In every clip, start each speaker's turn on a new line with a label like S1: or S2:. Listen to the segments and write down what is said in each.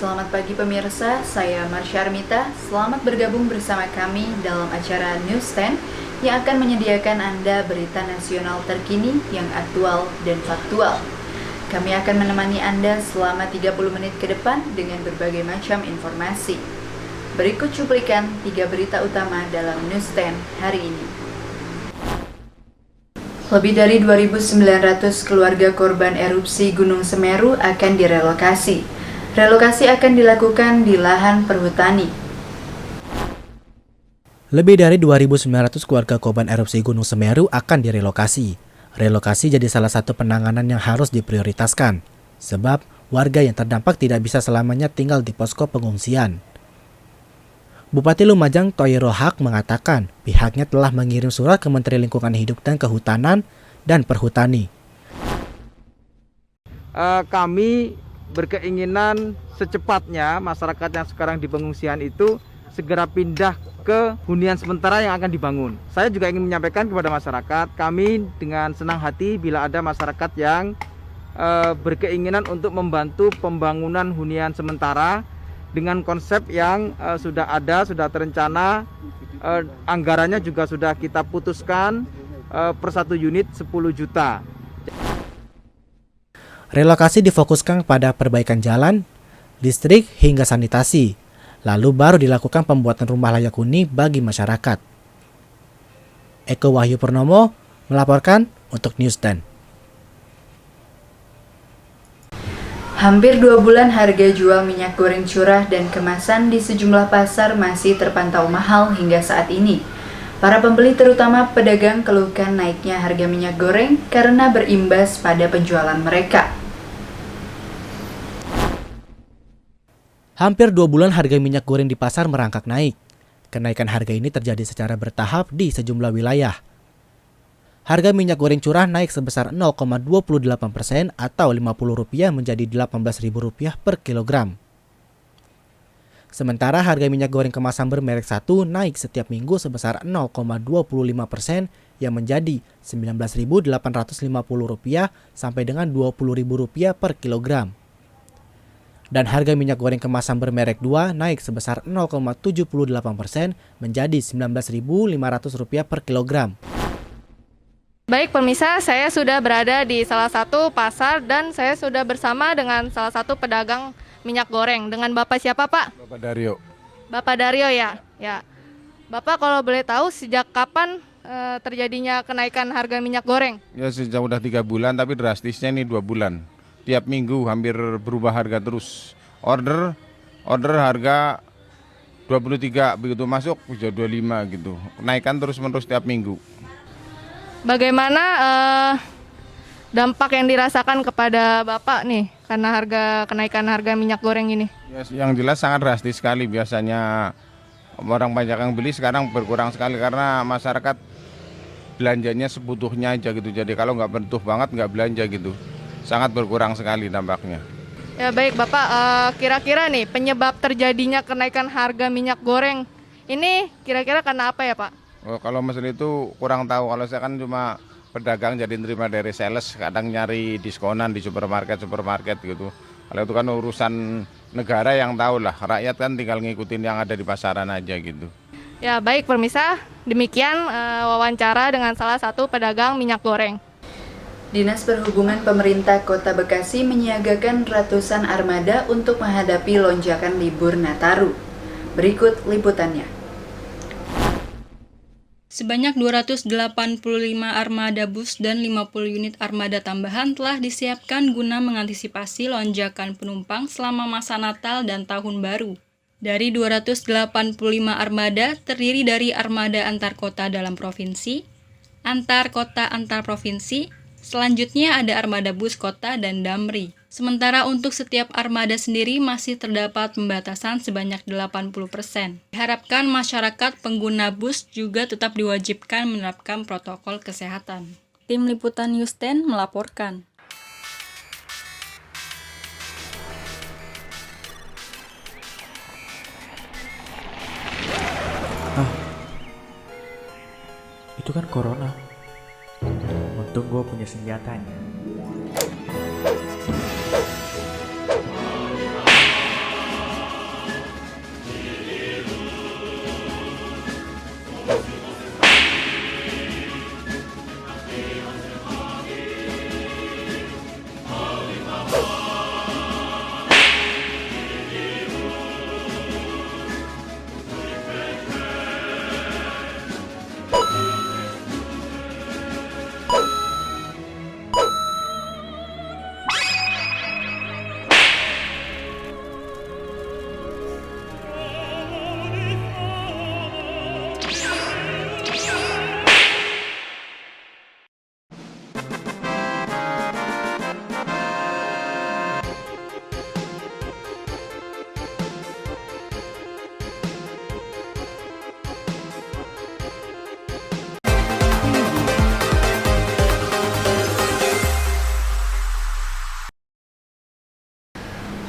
S1: Selamat pagi pemirsa, saya Marsha Armita. Selamat bergabung bersama kami dalam acara News 10 yang akan menyediakan Anda berita nasional terkini yang aktual dan faktual. Kami akan menemani Anda selama 30 menit ke depan dengan berbagai macam informasi. Berikut cuplikan 3 berita utama dalam News 10 hari ini. Lebih dari 2.900 keluarga korban erupsi Gunung Semeru akan direlokasi. Relokasi akan dilakukan di lahan perhutani.
S2: Lebih dari 2.900 keluarga korban erupsi Gunung Semeru akan direlokasi. Relokasi jadi salah satu penanganan yang harus diprioritaskan, sebab warga yang terdampak tidak bisa selamanya tinggal di posko pengungsian. Bupati Lumajang Thohiro Haq mengatakan pihaknya telah mengirim surat ke Menteri Lingkungan Hidup dan Kehutanan dan Perhutani.
S3: Kami berkeinginan secepatnya masyarakat yang sekarang di pengungsian itu segera pindah ke hunian sementara yang akan dibangun. Saya juga ingin menyampaikan kepada masyarakat, kami dengan senang hati bila ada masyarakat yang berkeinginan untuk membantu pembangunan hunian sementara dengan konsep yang sudah ada, sudah terencana, anggarannya juga sudah kita putuskan per satu unit 10 juta.
S2: Relokasi difokuskan pada perbaikan jalan, listrik, hingga sanitasi. Lalu baru dilakukan pembuatan rumah layak huni bagi masyarakat. Eko Wahyu Purnomo melaporkan untuk News 10.
S1: Hampir 2 bulan harga jual minyak goreng curah dan kemasan di sejumlah pasar masih terpantau mahal hingga saat ini. Para pembeli terutama pedagang keluhkan naiknya harga minyak goreng karena berimbas pada penjualan mereka.
S2: Hampir 2 bulan harga minyak goreng di pasar merangkak naik. Kenaikan harga ini terjadi secara bertahap di sejumlah wilayah. Harga minyak goreng curah naik sebesar 0,28% atau Rp50 menjadi Rp18.000 per kilogram. Sementara harga minyak goreng kemasan bermerek 1 naik setiap minggu sebesar 0,25% yang menjadi Rp19.850 sampai dengan Rp20.000 per kilogram. Dan harga minyak goreng kemasan bermerek 2 naik sebesar 0,78% menjadi Rp19.500 per kilogram.
S4: Baik pemirsa, saya sudah berada di salah satu pasar dan saya sudah bersama dengan salah satu pedagang minyak goreng. Dengan Bapak siapa Pak?
S5: Bapak Dario.
S4: Bapak Dario ya? Ya. Bapak kalau boleh tahu sejak kapan terjadinya kenaikan harga minyak goreng?
S5: Ya sejak udah 3 bulan tapi drastisnya ini 2 bulan. Tiap minggu hampir berubah harga terus. Order harga 23 begitu masuk bisa 25 gitu. Naikkan terus-menerus tiap minggu.
S4: Bagaimana dampak yang dirasakan kepada Bapak nih karena kenaikan harga minyak goreng ini?
S5: Ya, yang jelas sangat drastis sekali. Biasanya orang banyak yang beli, sekarang berkurang sekali karena masyarakat belanjanya sebutuhnya aja gitu. Jadi kalau nggak butuh banget nggak belanja gitu. Sangat berkurang sekali dampaknya.
S4: Ya baik Bapak, kira-kira nih penyebab terjadinya kenaikan harga minyak goreng ini kira-kira karena apa ya Pak?
S5: Oh, kalau masalah itu kurang tahu. Kalau saya kan cuma pedagang jadi nerima dari sales, kadang nyari diskonan di supermarket gitu. Kalau itu kan urusan negara yang tahu lah, rakyat kan tinggal ngikutin yang ada di pasaran aja gitu.
S4: Ya baik pemirsa, demikian wawancara dengan salah satu pedagang minyak goreng.
S1: Dinas Perhubungan Pemerintah Kota Bekasi menyiagakan ratusan armada untuk menghadapi lonjakan libur Nataru. Berikut liputannya.
S6: Sebanyak 285 armada bus dan 50 unit armada tambahan telah disiapkan guna mengantisipasi lonjakan penumpang selama masa Natal dan Tahun Baru. Dari 285 armada terdiri dari armada antar kota dalam provinsi, antar kota antar provinsi, selanjutnya ada armada bus kota dan damri. Sementara untuk setiap armada sendiri masih terdapat pembatasan sebanyak 80%. Diharapkan masyarakat pengguna bus juga tetap diwajibkan menerapkan protokol kesehatan. Tim Liputan News 10 melaporkan.
S7: Itu kan corona. Untung gue punya senjatanya.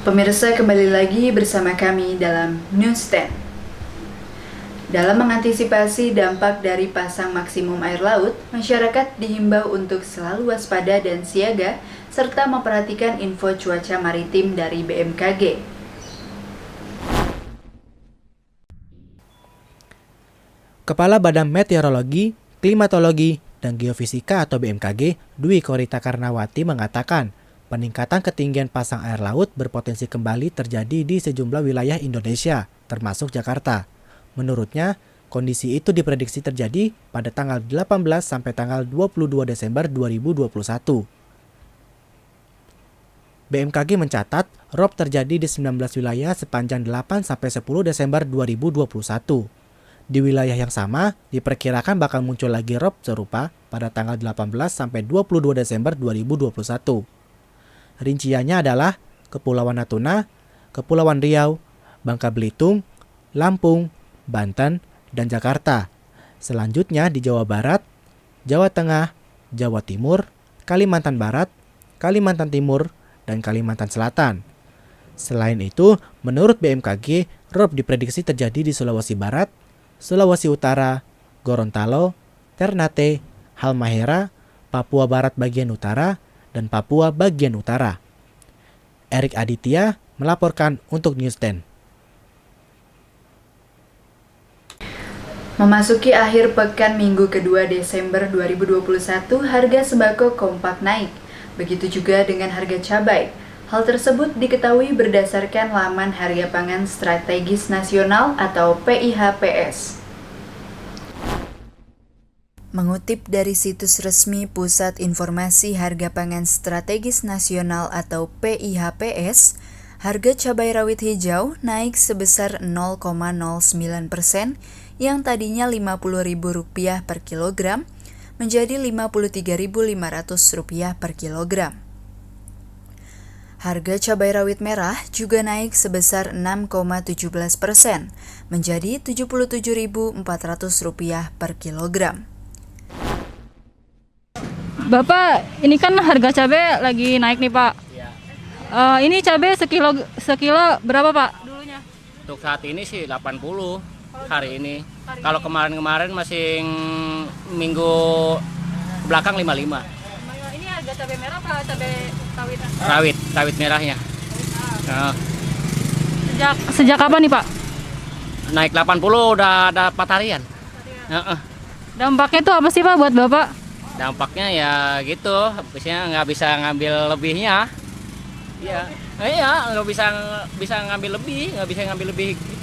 S1: Pemirsa, kembali lagi bersama kami dalam News 10. Dalam mengantisipasi dampak dari pasang maksimum air laut, masyarakat dihimbau untuk selalu waspada dan siaga, serta memperhatikan info cuaca maritim dari BMKG.
S2: Kepala Badan Meteorologi, Klimatologi, dan Geofisika atau BMKG, Dwi Korita Karnawati mengatakan, peningkatan ketinggian pasang air laut berpotensi kembali terjadi di sejumlah wilayah Indonesia, termasuk Jakarta. Menurutnya, kondisi itu diprediksi terjadi pada tanggal 18 sampai tanggal 22 Desember 2021. BMKG mencatat, rob terjadi di 19 wilayah sepanjang 8 sampai 10 Desember 2021. Di wilayah yang sama, diperkirakan bakal muncul lagi rob serupa pada tanggal 18 sampai 22 Desember 2021. Rinciannya adalah Kepulauan Natuna, Kepulauan Riau, Bangka Belitung, Lampung, Banten, dan Jakarta. Selanjutnya di Jawa Barat, Jawa Tengah, Jawa Timur, Kalimantan Barat, Kalimantan Timur, dan Kalimantan Selatan. Selain itu, menurut BMKG, rob diprediksi terjadi di Sulawesi Barat, Sulawesi Utara, Gorontalo, Ternate, Halmahera, Papua Barat bagian utara, dan Papua bagian utara. Erik Aditya melaporkan untuk News 10.
S1: Memasuki akhir pekan minggu kedua Desember 2021, harga sembako kompak naik. Begitu juga dengan harga cabai. Hal tersebut diketahui berdasarkan laman Harga Pangan Strategis Nasional atau PIHPS. Mengutip dari situs resmi Pusat Informasi Harga Pangan Strategis Nasional atau PIHPS, harga cabai rawit hijau naik sebesar 0,09%, yang tadinya Rp50.000 per kilogram menjadi Rp53.500 per kilogram. Harga cabai rawit merah juga naik sebesar 6,17%, menjadi Rp77.400 per kilogram.
S6: Bapak, ini kan harga cabai lagi naik nih Pak.
S8: Ya.
S6: Ini cabai sekilo berapa Pak dulunya?
S8: Untuk saat ini sih 80 hari ini. Kalau kemarin-kemarin masih minggu belakang 55.
S6: Ini harga cabai merah apa cabai rawit?
S8: Rawit merahnya.
S6: Sejak kapan nih Pak?
S8: Naik 80 udah ada 4 harian.
S6: Dampaknya itu apa sih Pak buat Bapak?
S8: Dampaknya ya gitu, biasanya nggak bisa ngambil lebihnya. Iya, nggak bisa ngambil lebih,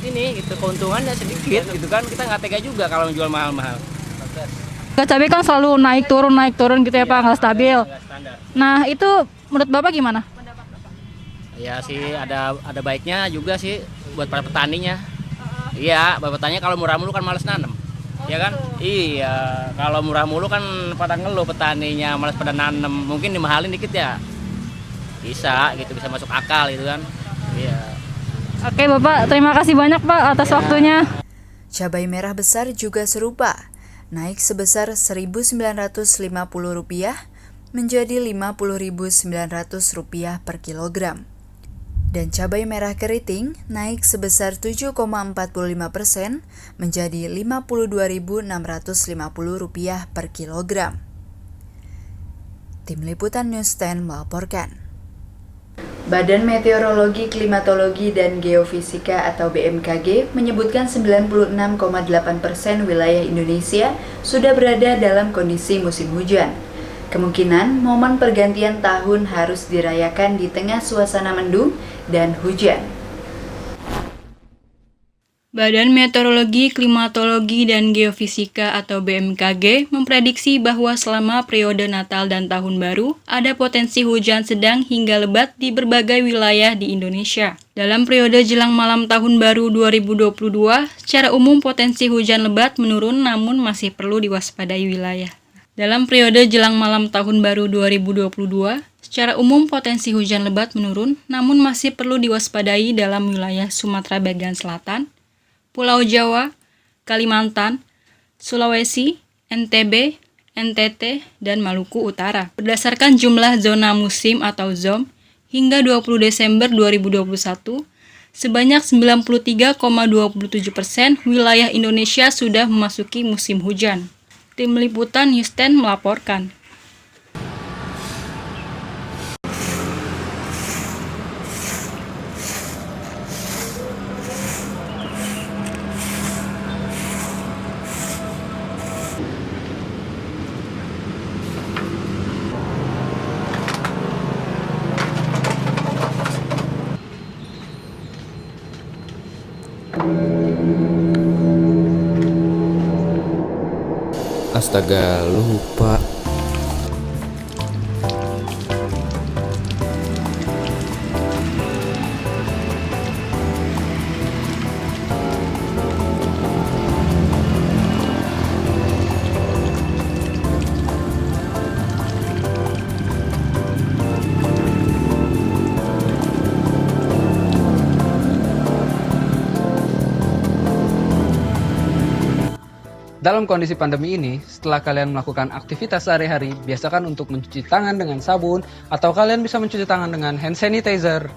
S8: ini gitu, keuntungannya sedikit gitu kan, kita nggak tega juga kalau menjual mahal-mahal.
S6: Harga cabai kan selalu naik turun gitu ya Pak, nggak stabil. Nah itu menurut Bapak gimana?
S8: Ya sih ada baiknya juga sih buat para petaninya. Iya, buat petaninya kalau murah mulu kan males nanam. Ya kan? Iya, kalau murah mulu kan pada ngeluh petaninya, malas pada nanam. Mungkin dimahalin dikit ya. Bisa gitu, bisa masuk akal gitu kan. Iya.
S6: Oke Bapak, terima kasih banyak Pak atas waktunya.
S1: Cabai merah besar juga serupa, naik sebesar Rp1.950 menjadi Rp50.900 per kilogram. Dan cabai merah keriting naik sebesar 7,45% menjadi Rp52.650 per kilogram. Tim Liputan News 10 melaporkan. Badan Meteorologi, Klimatologi, dan Geofisika atau BMKG menyebutkan 96,8% wilayah Indonesia sudah berada dalam kondisi musim hujan. Kemungkinan momen pergantian tahun harus dirayakan di tengah suasana mendung dan hujan.
S6: Badan Meteorologi, Klimatologi, dan Geofisika atau BMKG memprediksi bahwa selama periode Natal dan Tahun Baru ada potensi hujan sedang hingga lebat di berbagai wilayah di Indonesia. Dalam periode jelang malam Tahun Baru 2022, secara umum potensi hujan lebat menurun namun masih perlu diwaspadai wilayah. Dalam periode jelang malam Tahun Baru 2022, secara umum potensi hujan lebat menurun, namun masih perlu diwaspadai dalam wilayah Sumatera bagian selatan, Pulau Jawa, Kalimantan, Sulawesi, NTB, NTT, dan Maluku Utara. Berdasarkan jumlah zona musim atau ZOM hingga 20 Desember 2021, sebanyak 93,27% wilayah Indonesia sudah memasuki musim hujan. Tim Liputan News 10 melaporkan.
S7: Astaga, lupa.
S9: Dalam kondisi pandemi ini, setelah kalian melakukan aktivitas sehari-hari, biasakan untuk mencuci tangan dengan sabun, atau kalian bisa mencuci tangan dengan hand sanitizer.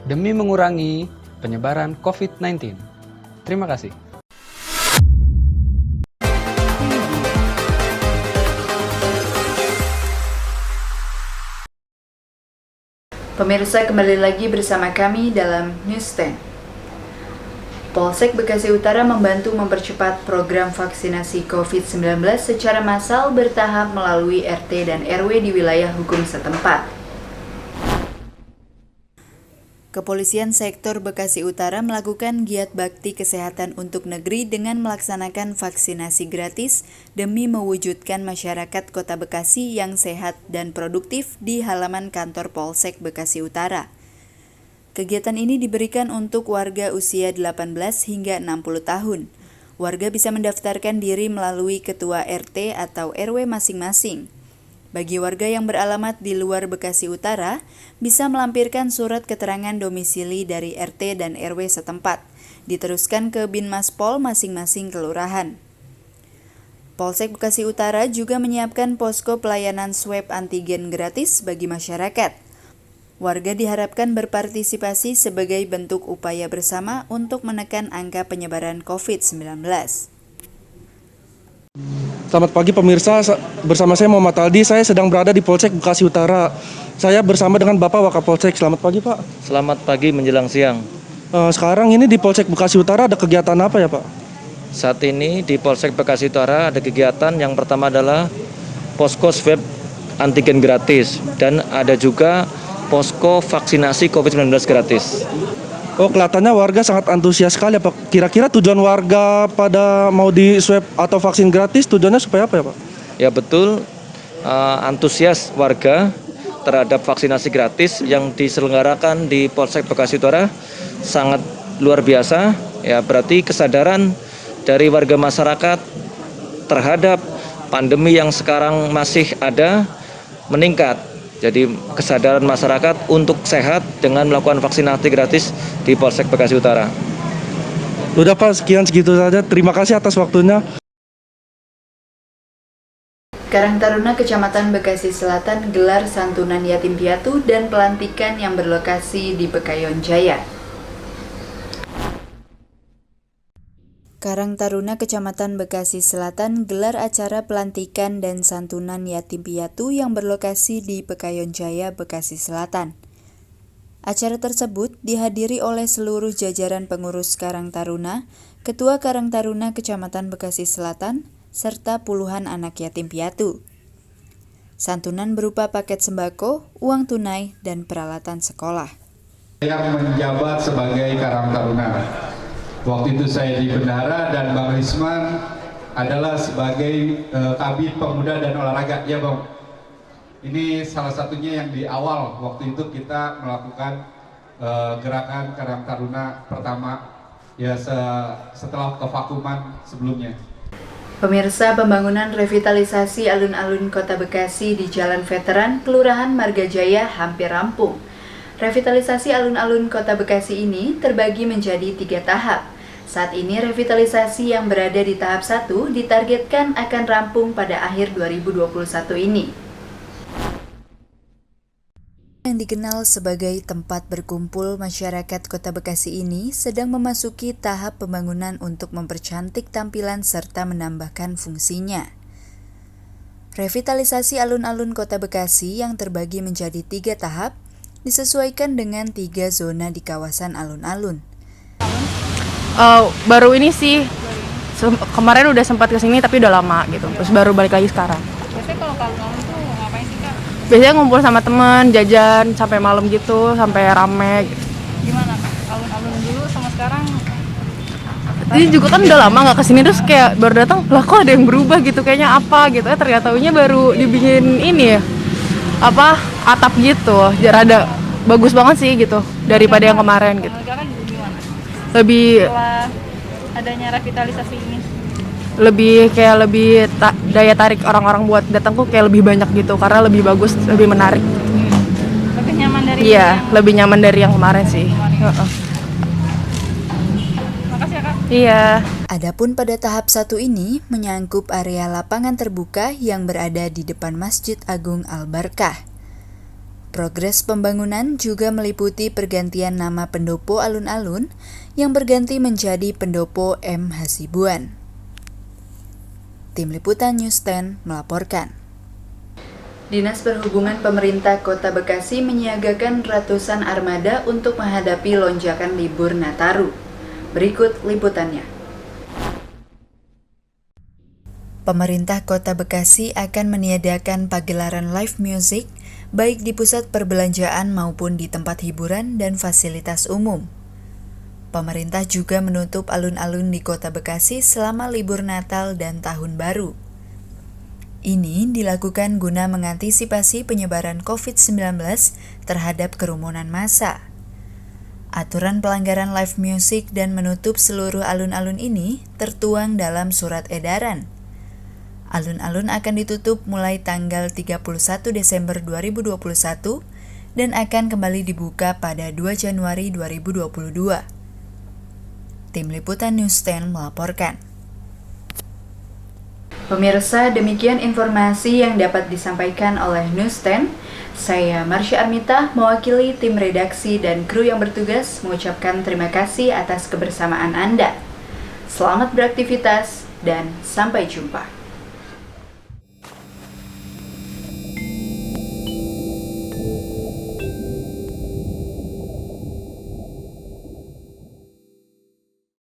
S9: Demi mengurangi penyebaran COVID-19. Terima kasih.
S1: Pemirsa, kembali lagi bersama kami dalam News 10. Polsek Bekasi Utara membantu mempercepat program vaksinasi COVID-19 secara massal bertahap melalui RT dan RW di wilayah hukum setempat. Kepolisian Sektor Bekasi Utara melakukan giat bakti kesehatan untuk negeri dengan melaksanakan vaksinasi gratis demi mewujudkan masyarakat Kota Bekasi yang sehat dan produktif di halaman kantor Polsek Bekasi Utara. Kegiatan ini diberikan untuk warga usia 18 hingga 60 tahun. Warga bisa mendaftarkan diri melalui ketua RT atau RW masing-masing. Bagi warga yang beralamat di luar Bekasi Utara, bisa melampirkan surat keterangan domisili dari RT dan RW setempat, diteruskan ke Binmaspol masing-masing kelurahan. Polsek Bekasi Utara juga menyiapkan posko pelayanan swab antigen gratis bagi masyarakat. Warga diharapkan berpartisipasi sebagai bentuk upaya bersama untuk menekan angka penyebaran COVID-19.
S10: Selamat pagi pemirsa, bersama saya Muhammad Aldi, saya sedang berada di Polsek Bekasi Utara. Saya bersama dengan Bapak Wakapolsek. Selamat pagi Pak.
S11: Selamat pagi menjelang siang.
S10: Sekarang ini di Polsek Bekasi Utara ada kegiatan apa ya Pak?
S11: Saat ini di Polsek Bekasi Utara ada kegiatan yang pertama adalah posko swab antigen gratis dan ada juga posko vaksinasi COVID-19 gratis.
S10: Oh, kelihatannya warga sangat antusias sekali Pak. Kira-kira tujuan warga pada mau di swab atau vaksin gratis tujuannya supaya apa ya Pak?
S11: Ya betul, antusias warga terhadap vaksinasi gratis yang diselenggarakan di Polsek Bekasi Utara sangat luar biasa. Ya berarti kesadaran dari warga masyarakat terhadap pandemi yang sekarang masih ada meningkat. Jadi kesadaran masyarakat untuk sehat dengan melakukan vaksinasi gratis di Polsek Bekasi Utara.
S10: Udah Pak, sekian segitu saja. Terima kasih atas waktunya.
S1: Karang Taruna Kecamatan Bekasi Selatan gelar santunan yatim piatu dan pelantikan yang berlokasi di Pekayon Jaya. Karang Taruna Kecamatan Bekasi Selatan gelar acara pelantikan dan santunan yatim piatu yang berlokasi di Pekayon Jaya, Bekasi Selatan. Acara tersebut dihadiri oleh seluruh jajaran pengurus Karang Taruna, Ketua Karang Taruna Kecamatan Bekasi Selatan, serta puluhan anak yatim piatu. Santunan berupa paket sembako, uang tunai, dan peralatan sekolah.
S12: Yang menjabat sebagai Karang Taruna. Waktu itu saya di Bendahara dan Bang Risman adalah sebagai Kabid Pemuda dan Olahraga, ya Bang. Ini salah satunya yang di awal waktu itu kita melakukan gerakan Karang Taruna pertama ya setelah kevakuman sebelumnya.
S1: Pemirsa, pembangunan revitalisasi alun-alun Kota Bekasi di Jalan Veteran, Kelurahan Margajaya hampir rampung. Revitalisasi alun-alun Kota Bekasi ini terbagi menjadi 3 tahap. Saat ini revitalisasi yang berada di tahap 1 ditargetkan akan rampung pada akhir 2021 ini. yang dikenal sebagai tempat berkumpul masyarakat Kota Bekasi ini sedang memasuki tahap pembangunan untuk mempercantik tampilan serta menambahkan fungsinya. Revitalisasi alun-alun Kota Bekasi yang terbagi menjadi 3 tahap disesuaikan dengan 3 zona di kawasan alun-alun.
S4: Baru ini sih, kemarin udah sempat kesini tapi udah lama gitu, terus baru balik lagi sekarang.
S6: Biasanya kalau alun-alun tuh ngapain sih Kak?
S4: Biasanya ngumpul sama teman, jajan sampai malam gitu, sampai rame gitu.
S6: Gimana Kak? Alun-alun dulu sama sekarang?
S4: Ini juga kan udah lama nggak kesini, terus kayak baru datang, lah kok ada yang berubah gitu, kayaknya apa gitu. Ternyata baru dibikin ini ya, atap gitu, rada bagus banget sih gitu, daripada yang kemarin gitu.
S6: Sekarang gimana?
S4: Lebih
S6: Setelah adanya revitalisasi ini?
S4: Lebih daya tarik orang-orang buat datang tuh kayak lebih banyak gitu, karena lebih bagus, lebih menarik.
S6: Lebih nyaman dari
S4: Lebih nyaman dari yang kemarin sih.
S6: Makasih ya Kak.
S4: Iya.
S1: Adapun pada tahap 1 ini menyangkup area lapangan terbuka yang berada di depan Masjid Agung Al-Barkah. Progres pembangunan juga meliputi pergantian nama pendopo alun-alun yang berganti menjadi Pendopo M. Hasibuan. Tim Liputan News 10 melaporkan. Dinas Perhubungan Pemerintah Kota Bekasi menyiagakan ratusan armada untuk menghadapi lonjakan libur Nataru. Berikut liputannya. Pemerintah Kota Bekasi akan meniadakan pagelaran live music baik di pusat perbelanjaan maupun di tempat hiburan dan fasilitas umum. Pemerintah juga menutup alun-alun di Kota Bekasi selama libur Natal dan Tahun Baru. Ini dilakukan guna mengantisipasi penyebaran COVID-19 terhadap kerumunan massa. Aturan pelanggaran live music dan menutup seluruh alun-alun ini tertuang dalam surat edaran. Alun-alun akan ditutup mulai tanggal 31 Desember 2021 dan akan kembali dibuka pada 2 Januari 2022. Tim Liputan News 10 melaporkan. Pemirsa, demikian informasi yang dapat disampaikan oleh News 10. Saya Marsha Armita, mewakili tim redaksi dan kru yang bertugas mengucapkan terima kasih atas kebersamaan Anda. Selamat beraktivitas dan sampai jumpa.